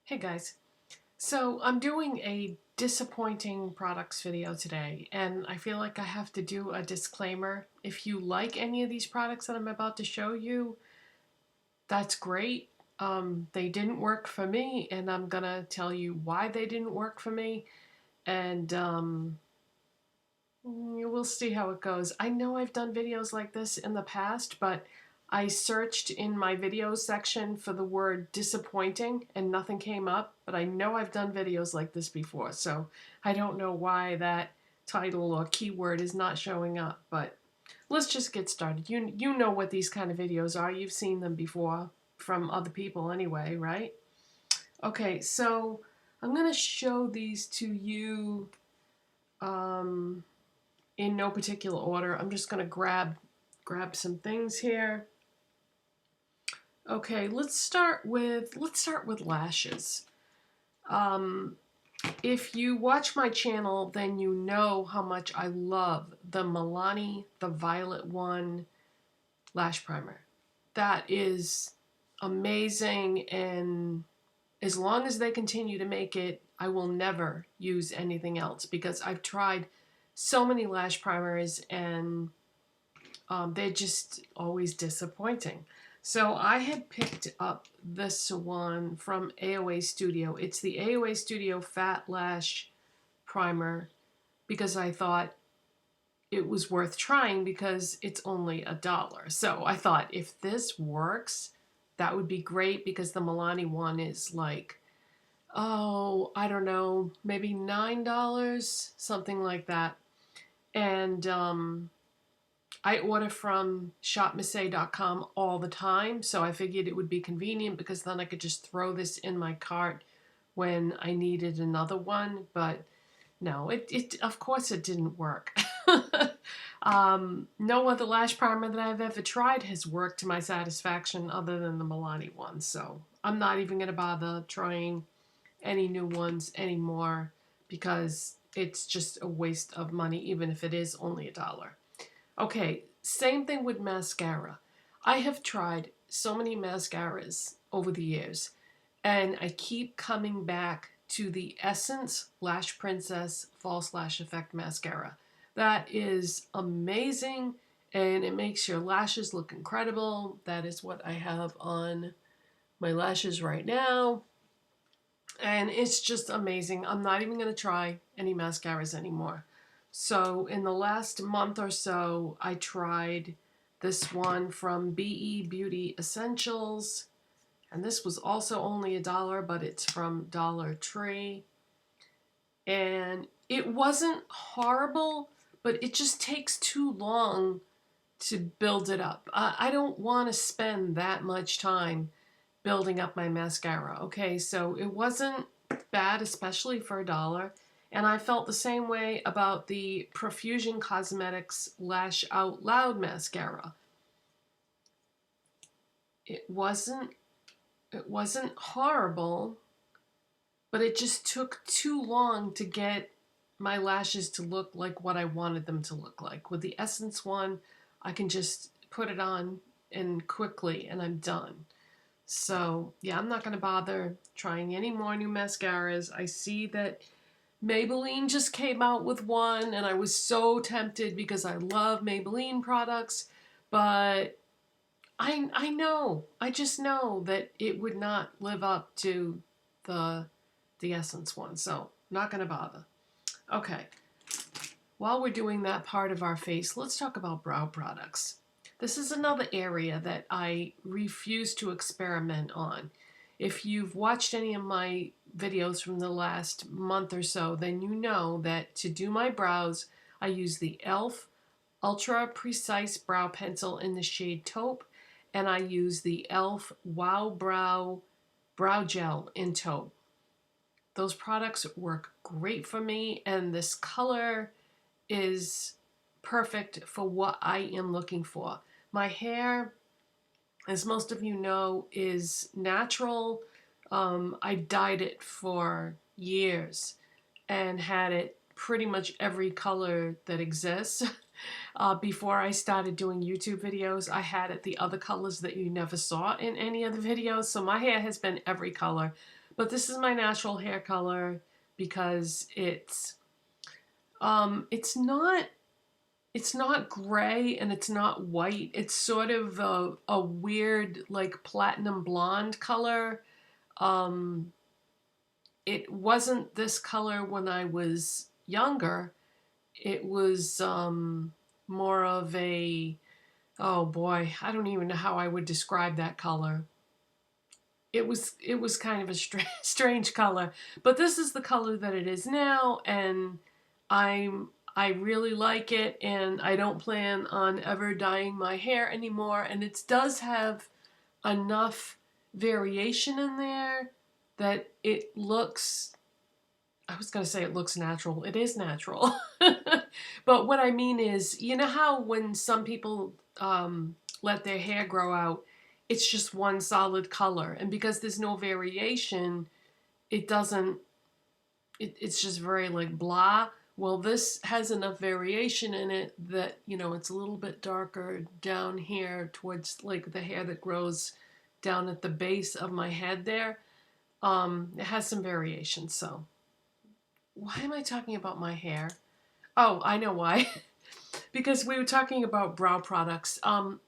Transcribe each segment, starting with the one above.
Hey guys, so I'm doing a disappointing products video today, and I feel like I have to do a disclaimer. If you like any of these products that I'm about to show you, that's great. They didn't work for me, and I'm gonna tell you why they didn't work for me, and we'll see how it goes. I know I've done videos like this in the past, but I searched in my videos section for the word disappointing and nothing came up, but I know I've done videos like this before, so I don't know why that title or keyword is not showing up, but let's just get started. You know what these kind of videos are. You've seen them before from other people anyway, right? Okay, so I'm going to show these to you in no particular order. I'm just going to grab some things here. Okay, let's start with lashes. If you watch my channel, then you know how much I love the Milani, the Violet One lash primer. That is amazing, and as long as they continue to make it, I will never use anything else because I've tried so many lash primers and they're just always disappointing. So I had picked up this one from AOA Studio. It's the AOA Studio Fat Lash Primer because I thought it was worth trying because it's only $1. So I thought if this works, that would be great because the Milani one is like, oh, I don't know, maybe $9, something like that. And I order from shopmissy.com all the time, so I figured it would be convenient because then I could just throw this in my cart when I needed another one, but no, it of course it didn't work. No other lash primer that I've ever tried has worked to my satisfaction other than the Milani one, so I'm not even going to bother trying any new ones anymore because it's just a waste of money even if it is only $1. Okay, same thing with mascara. I have tried so many mascaras over the years, and I keep coming back to the Essence Lash Princess False Lash Effect Mascara. That is amazing, and it makes your lashes look incredible. That is what I have on my lashes right now, and it's just amazing. I'm not even going to try any mascaras anymore. So in the last month or so, I tried this one from BE Beauty Essentials. And this was also only $1, but it's from Dollar Tree. And it wasn't horrible, but it just takes too long to build it up. I don't want to spend that much time building up my mascara. Okay, so it wasn't bad, especially for $1. And I felt the same way about the Profusion Cosmetics Lash Out Loud mascara. It wasn't horrible, but it just took too long to get my lashes to look like what I wanted them to look like. With the Essence one, I can just put it on and quickly and I'm done. So yeah, I'm not going to bother trying any more new mascaras. I see that Maybelline just came out with one, and I was so tempted because I love Maybelline products, but I just know that it would not live up to the Essence one, so not going to bother. Okay, while we're doing that part of our face, let's talk about brow products. This is another area that I refuse to experiment on. If you've watched any of my videos from the last month or so, then you know that to do my brows, I use the e.l.f. Ultra Precise Brow Pencil in the shade Taupe, and I use the e.l.f. Wow Brow Gel in Taupe. Those products work great for me, and this color is perfect for what I am looking for. My hair, as most of you know, is natural. I dyed it for years and had it pretty much every color that exists. Before I started doing YouTube videos, I had it the other colors that you never saw in any of the videos. So my hair has been every color. But this is my natural hair color because it's not gray and it's not white. It's sort of a weird like platinum blonde color. It wasn't this color when I was younger. It was more of a, oh boy, I don't even know how I would describe that color. It was kind of a strange color, but this is the color that it is now, and I really like it, and I don't plan on ever dyeing my hair anymore. And it does have enough variation in there that it looks, I was going to say it looks natural. It is natural. But what I mean is, you know how when some people let their hair grow out, it's just one solid color. And because there's no variation, it doesn't, it's just very like blah. Well, this has enough variation in it that, you know, it's a little bit darker down here towards like the hair that grows down at the base of my head there. It has some variation, so. Why am I talking about my hair? Oh, I know why. Because we were talking about brow products.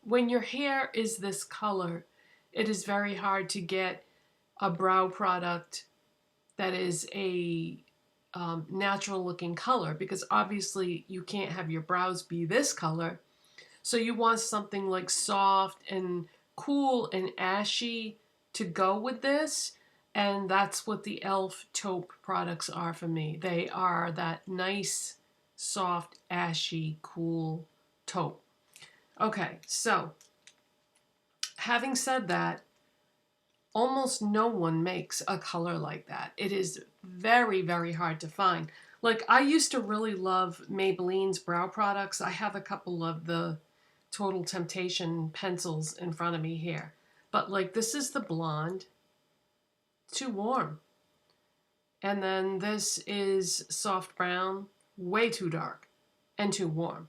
When your hair is this color, it is very hard to get a brow product that is a natural looking color, because obviously you can't have your brows be this color. So you want something like soft and cool and ashy to go with this. And that's what the e.l.f. taupe products are for me. They are that nice, soft, ashy, cool taupe. Okay, so having said that, almost no one makes a color like that. It is very, very hard to find. Like, I used to really love Maybelline's brow products. I have a couple of the Total Temptation pencils in front of me here. But like, this is the blonde. Too warm. And then this is soft brown, way too dark and too warm.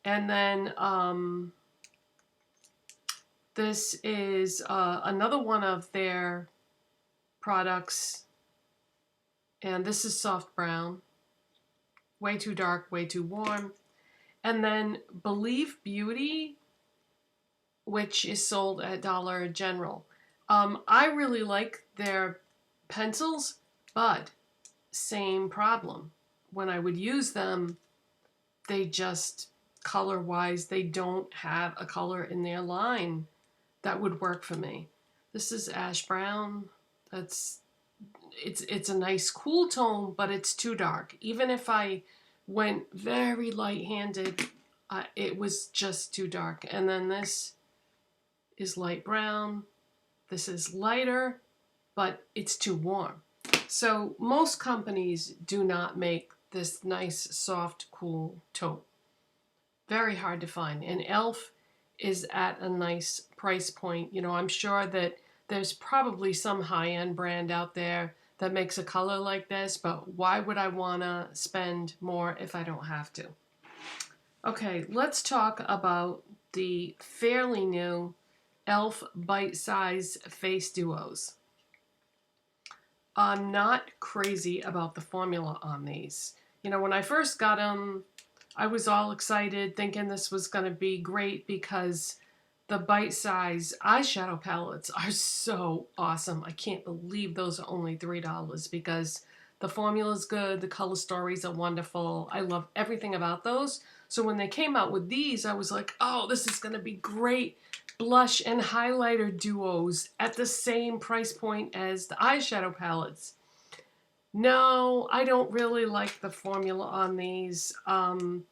And then this is another one of their products, and this is soft brown, way too dark, way too warm. And then Believe Beauty, which is sold at Dollar General. I really like their pencils, but same problem. When I would use them, they just, color-wise, they don't have a color in their line that would work for me. This is ash brown. It's a nice cool tone, but it's too dark. Even if I went very light-handed, it was just too dark. And then this is light brown. This is lighter, but it's too warm. So most companies do not make this nice, soft, cool taupe. Very hard to find. And e.l.f. is at a nice price point. You know, I'm sure that there's probably some high-end brand out there that makes a color like this, but why would I want to spend more if I don't have to? Okay, let's talk about the fairly new e.l.f. Bite Size Face Duos. I'm not crazy about the formula on these. You know, when I first got them, I was all excited thinking this was going to be great because the Bite Size eyeshadow palettes are so awesome. I can't believe those are only $3 because the formula is good, the color stories are wonderful. I love everything about those. So when they came out with these, I was like, oh, this is going to be great. Blush and highlighter duos at the same price point as the eyeshadow palettes. No, I don't really like the formula on these. And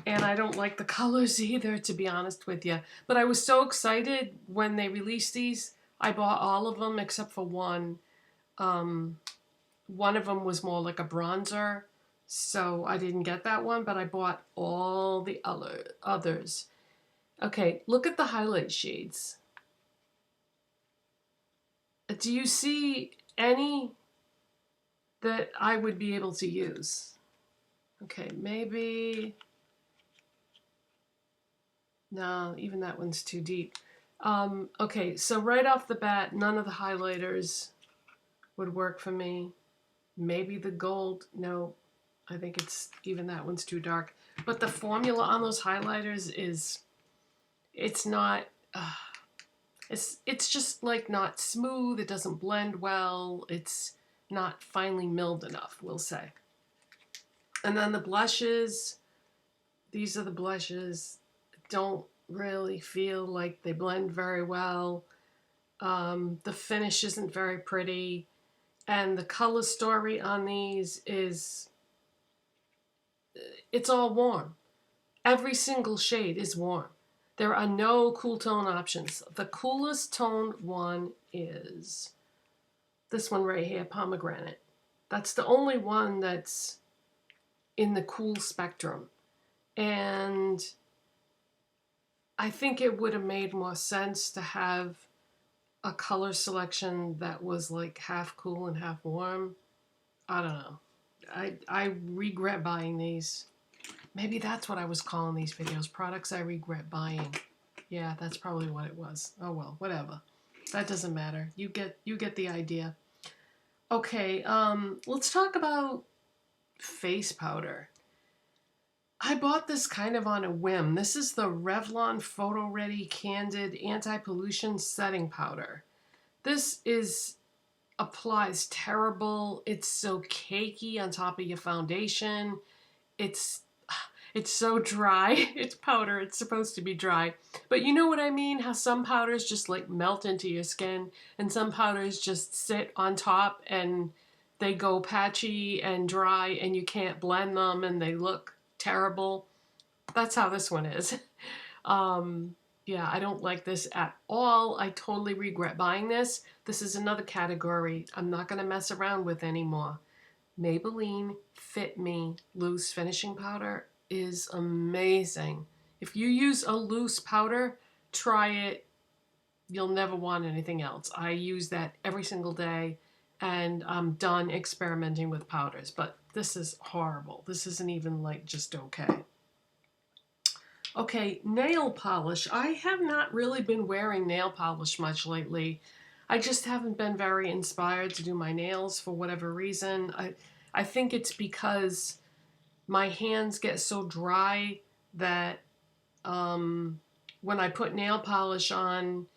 I don't like the colors either, to be honest with you. But I was so excited when they released these. I bought all of them except for one. One of them was more like a bronzer, so I didn't get that one, but I bought all the others. Okay, look at the highlight shades. Do you see any that I would be able to use? Okay, maybe... No, even that one's too deep. Okay, so right off the bat, none of the highlighters would work for me. Maybe the gold, no, I think it's, even that one's too dark. But the formula on those highlighters is, it's not, it's just like not smooth, it doesn't blend well, it's not finely milled enough, we'll say. And then the blushes, these are the blushes, don't really feel like they blend very well. The finish isn't very pretty. And the color story on these is, it's all warm. Every single shade is warm. There are no cool tone options. The coolest tone one is this one right here, Pomegranate. That's the only one that's in the cool spectrum. And I think it would have made more sense to have a color selection that was like half cool and half warm. I don't know. I regret buying these. Maybe that's what I was calling these videos. Products I regret buying. Yeah, that's probably what it was. Oh well, whatever. That doesn't matter. You get the idea. Okay, let's talk about face powder. I bought this kind of on a whim. This is the Revlon Photo Ready Candid Anti-Pollution Setting Powder. This applies terrible. It's so cakey on top of your foundation. It's so dry. It's powder. It's supposed to be dry. But you know what I mean? How some powders just like melt into your skin and some powders just sit on top and they go patchy and dry and you can't blend them and they look terrible. That's how this one is. Yeah, I don't like this at all. I totally regret buying this. This is another category I'm not going to mess around with anymore. Maybelline Fit Me Loose Finishing Powder is amazing. If you use a loose powder, try it. You'll never want anything else. I use that every single day and I'm done experimenting with powders, but this is horrible. This isn't even like just okay. Okay, nail polish. I have not really been wearing nail polish much lately. I just haven't been very inspired to do my nails for whatever reason. I think it's because my hands get so dry that when I put nail polish on,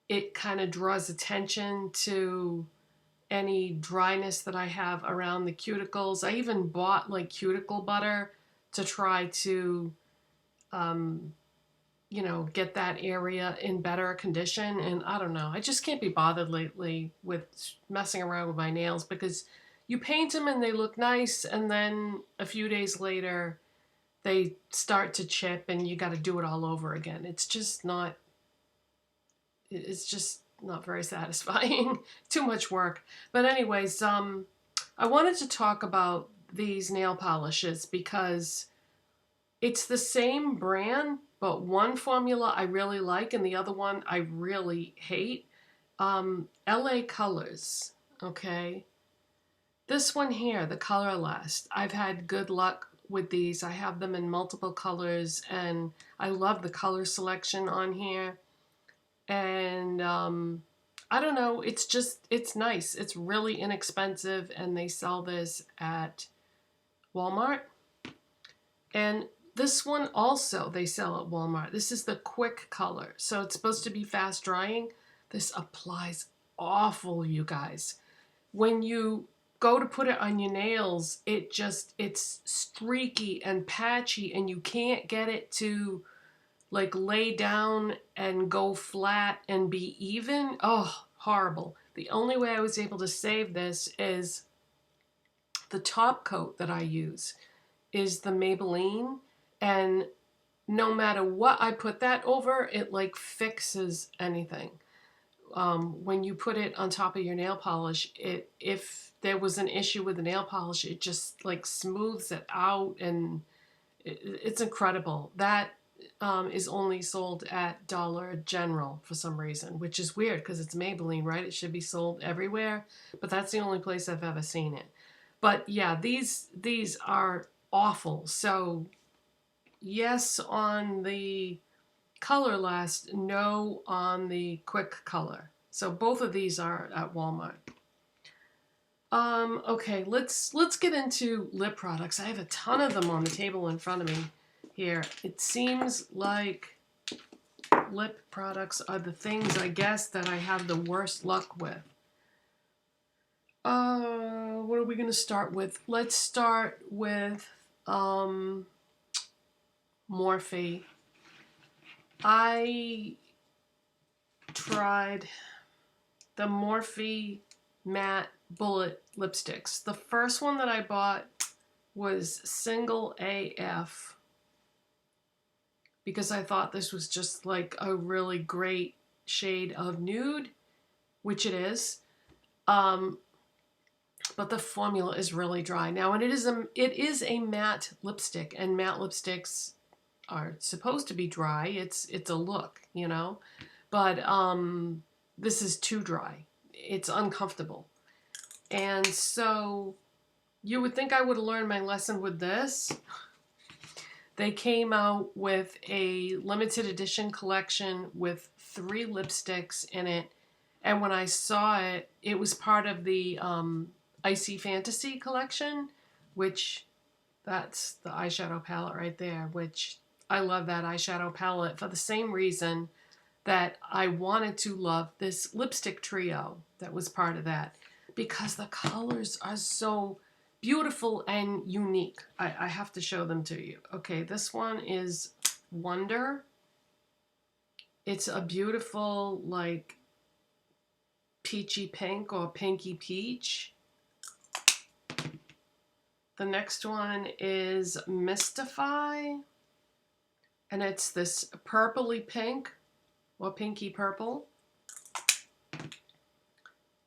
it kind of draws attention to any dryness that I have around the cuticles. I even bought like cuticle butter to try to you know, get that area in better condition. And I don't know, I just can't be bothered lately with messing around with my nails because you paint them and they look nice and then a few days later they start to chip and you got to do it all over again. It's just not very satisfying. Too much work. But anyways, I wanted to talk about these nail polishes because it's the same brand, but one formula I really like and the other one I really hate. LA Colors, okay? This one here, the Color Last, I've had good luck with these. I have them in multiple colors and I love the color selection on here. And I don't know, it's nice. It's really inexpensive and they sell this at Walmart. And this one also they sell at Walmart. This is the Quick Color. So it's supposed to be fast drying. This applies awful, you guys. When you go to put it on your nails, it's streaky and patchy and you can't get it to like lay down and go flat and be even. Oh, horrible. The only way I was able to save this is the top coat that I use is the Maybelline, and no matter what I put that over, it like fixes anything. When you put it on top of your nail polish, if there was an issue with the nail polish, it just like smooths it out and it's incredible. That is only sold at Dollar General for some reason, which is weird because it's Maybelline, right? It should be sold everywhere, but that's the only place I've ever seen it. But yeah, these are awful. So yes, on the Color Last, no on the Quick Color. So both of these are at Walmart. Okay, let's get into lip products. I have a ton of them on the table in front of me here. It seems like lip products are the things, I guess, that I have the worst luck with. What are we going to start with? Let's start with Morphe. I tried the Morphe matte bullet lipsticks. The first one that I bought was single AF because I thought this was just like a really great shade of nude, which it is. But the formula is really dry. Now, and it is a matte lipstick, and matte lipsticks are supposed to be dry. It's a look, you know, but this is too dry. It's uncomfortable. And so you would think I would have learned my lesson with this. They came out with a limited edition collection with 3 lipsticks in it. And when I saw it, it was part of the Icy Fantasy collection, which that's the eyeshadow palette right there, which I love that eyeshadow palette for the same reason that I wanted to love this lipstick trio that was part of that, because the colors are so beautiful and unique. I have to show them to you. Okay, this one is Wonder. It's a beautiful, like, peachy pink or pinky peach. The next one is Mystify, and it's this purpley pink or pinky purple.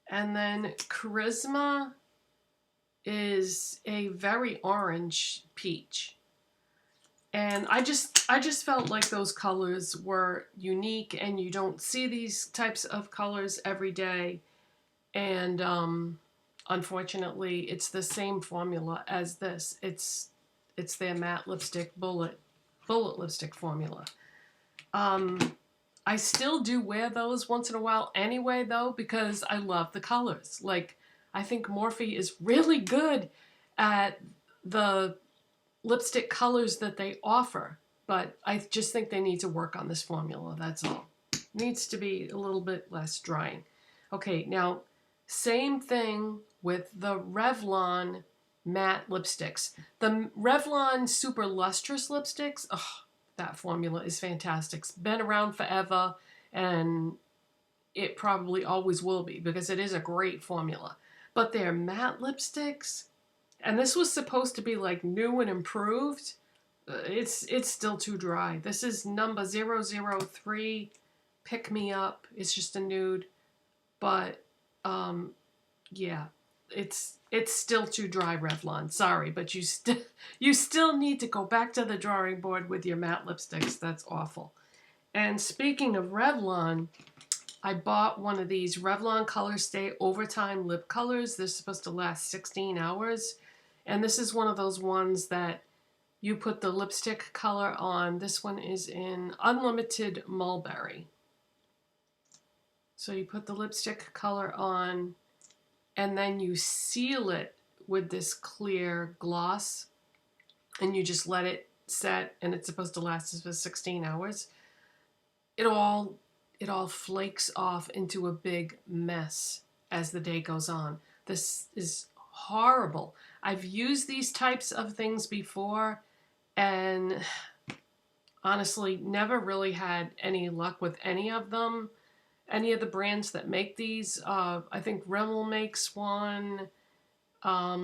And then Charisma is a very orange peach. And I just felt like those colors were unique, and you don't see these types of colors every day. And unfortunately, it's the same formula as this. It's their matte lipstick bullet lipstick formula. I still do wear those once in a while anyway, though, because I love the colors. Like, I think Morphe is really good at the lipstick colors that they offer, but I just think they need to work on this formula, that's all. Needs to be a little bit less drying. Okay, now, same thing with the Revlon matte lipsticks. The Revlon Super Lustrous lipsticks, oh, that formula is fantastic. It's been around forever, and it probably always will be, because it is a great formula. But their matte lipsticks, and this was supposed to be like new and improved, it's still too dry. This is number 003, Pick Me Up. It's just a nude, but yeah, it's still too dry, Revlon. Sorry, but you still need to go back to the drawing board with your matte lipsticks. That's awful. And speaking of Revlon, I bought one of these Revlon Color Stay Overtime Lip Colors. They're supposed to last 16 hours. And this is one of those ones that you put the lipstick color on. This one is in Unlimited Mulberry. So you put the lipstick color on, and then you seal it with this clear gloss, and you just let it set, and it's supposed to last for 16 hours. It all flakes off into a big mess as the day goes on. This is horrible. I've used these types of things before, and honestly never really had any luck with any of them. Any of the brands that make these. I think Rimmel makes one. I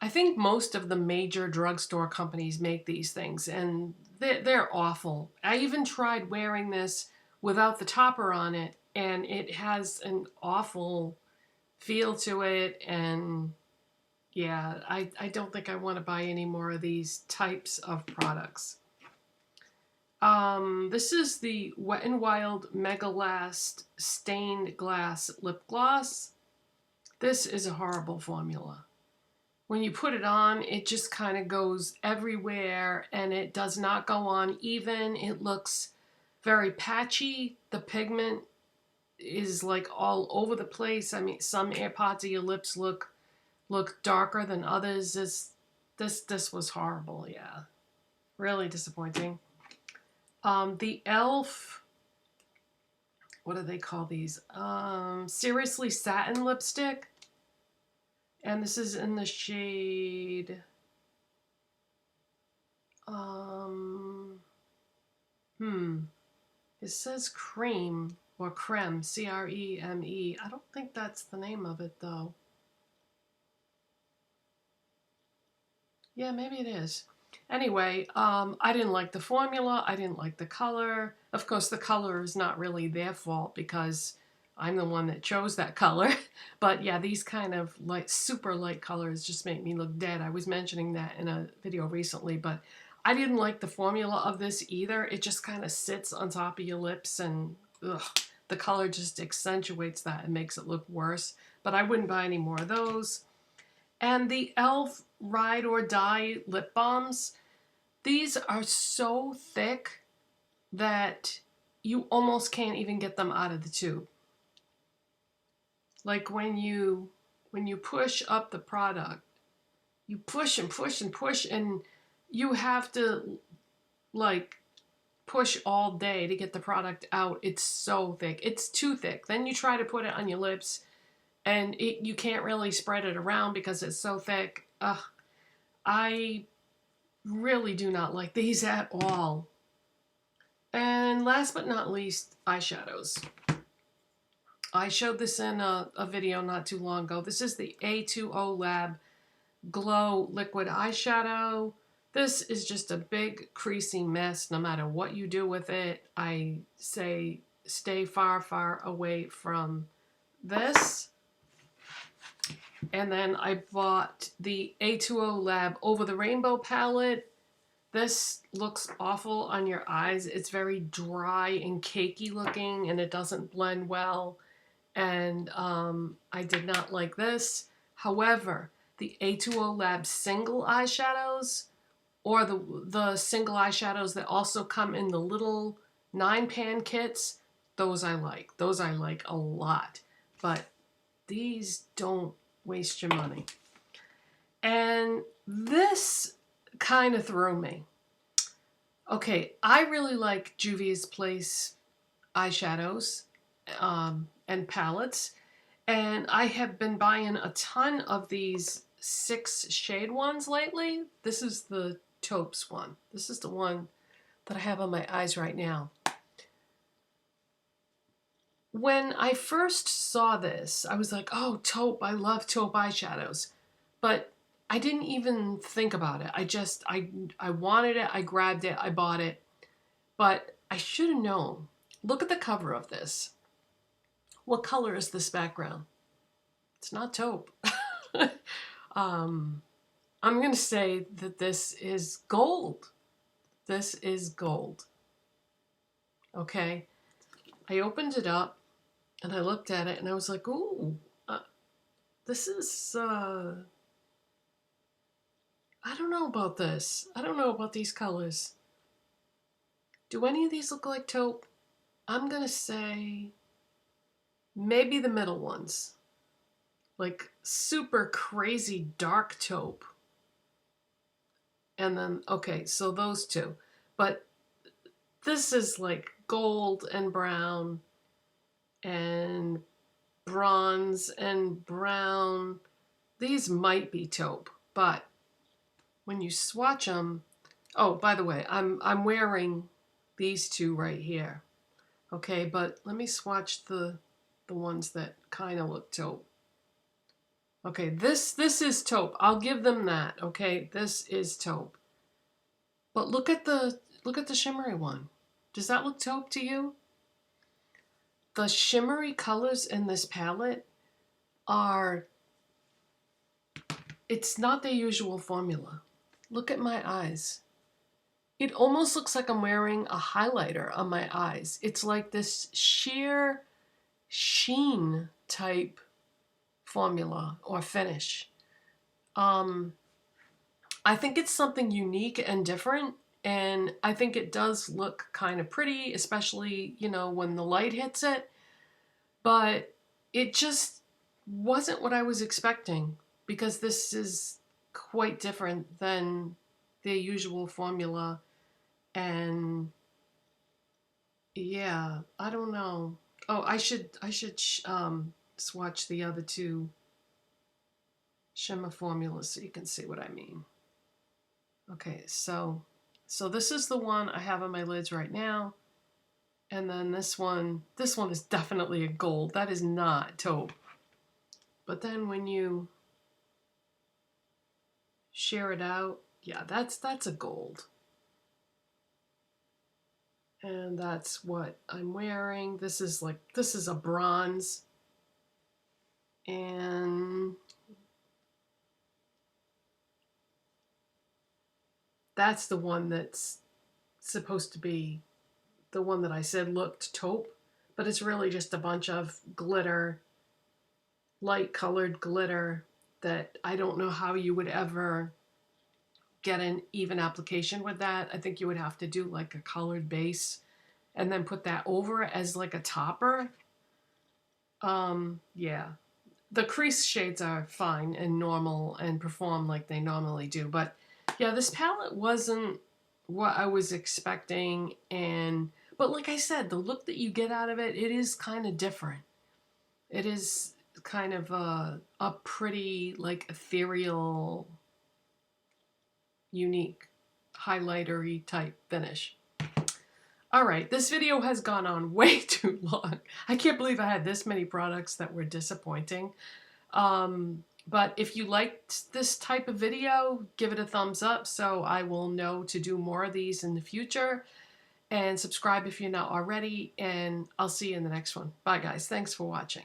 think most of the major drugstore companies make these things, and they're awful. I even tried wearing this without the topper on it, and it has an awful feel to it, and yeah, I don't think I want to buy any more of these types of products. This is the Wet n Wild Mega Last Stained Glass Lip Gloss. This is a horrible formula. when you put it on, it just kind of goes everywhere and it does not go on even. It looks very patchy. The pigment is like all over the place. I mean, some parts of your lips look darker than others. This was horrible. Yeah, really disappointing. The e.l.f. What do they call these? Seriously Satin lipstick. And this is in the shade, it says Creme or Creme, C-R-E-M-E. I don't think that's the name of it though. Yeah, maybe it is. Anyway, I didn't like the formula. I didn't like the color. Of course, the color is not really their fault because I'm the one that chose that color. But yeah, these kind of light, super light colors just make me look dead. I was mentioning that in a video recently, but I didn't like the formula of this either. It just kind of sits on top of your lips and ugh, the color just accentuates that and makes it look worse. But I wouldn't buy any more of those. And the e.l.f. Ride or Die lip balms, these are so thick that you almost can't even get them out of the tube. Like when you push up the product, you push and push and push, and you have to like push all day to get the product out. It's so thick. It's too thick. Then you try to put it on your lips and you can't really spread it around because it's so thick. Ugh, I really do not like these at all. And last but not least, eyeshadows. I showed this in a video not too long ago. This is the A2O Lab Glow Liquid Eyeshadow. This is just a big creasy mess no matter what you do with it. I say stay far, far away from this. And then I bought the A2O Lab Over the Rainbow palette. This looks awful on your eyes. It's very dry and cakey looking and it doesn't blend well. And I did not like this. However, the A2O Lab single eyeshadows or the single eyeshadows that also come in the little 9-pan kits, those I like. Those I like a lot. But these don't waste your money. And this kind of threw me. Okay, I really like Juvia's Place eyeshadows and palettes, and I have been buying a ton of these 6 shade ones lately. This is the Taupes one. This is the one that I have on my eyes right now. When I first saw this, I was like, oh, Taupe, I love Taupe eyeshadows. But I didn't even think about it. I wanted it, I grabbed it, I bought it. But I should have known. Look at the cover of this. What color is this background? It's not Taupe. I'm going to say that this is gold. This is gold. Okay? I opened it up and I looked at it and I was like, ooh, this is, I don't know about this. I don't know about these colors. Do any of these look like Taupe? I'm going to say maybe the middle ones. Like super crazy dark Taupe. And then, okay, so those two. But this is like gold and brown and bronze and brown. These might be Taupe, but when you swatch them, oh, by the way, I'm wearing these two right here. Okay, but let me swatch the ones that kind of look Taupe. Okay, this is Taupe. I'll give them that. Okay, this is Taupe. But look at the shimmery one. Does that look Taupe to you? The shimmery colors in this palette are, it's not the usual formula. Look at my eyes. It almost looks like I'm wearing a highlighter on my eyes. It's like this sheer sheen type formula or finish. I think it's something unique and different, and I think it does look kind of pretty, especially, you know, when the light hits it, but it just wasn't what I was expecting, because this is quite different than their usual formula. And yeah, I don't know. Oh, I should swatch the other two shimmer formulas so you can see what I mean. Okay, so this is the one I have on my lids right now. And then this one is definitely a gold. That is not taupe. But then when you share it out, yeah, that's a gold. And that's what I'm wearing. This is a bronze. And that's the one that's supposed to be the one that I said looked taupe, but it's really just a bunch of glitter, light colored glitter that I don't know how you would ever get an even application with that. I think you would have to do like a colored base and then put that over as like a topper. Yeah. The crease shades are fine and normal and perform like they normally do, but yeah, this palette wasn't what I was expecting. And but like I said, the look that you get out of it, it is kind of different. It is kind of a pretty, like, ethereal, unique, highlightery type finish. All right, this video has gone on way too long. I can't believe I had this many products that were disappointing. But if you liked this type of video, give it a thumbs up so I will know to do more of these in the future. And subscribe if you're not already, and I'll see you in the next one. Bye guys, thanks for watching.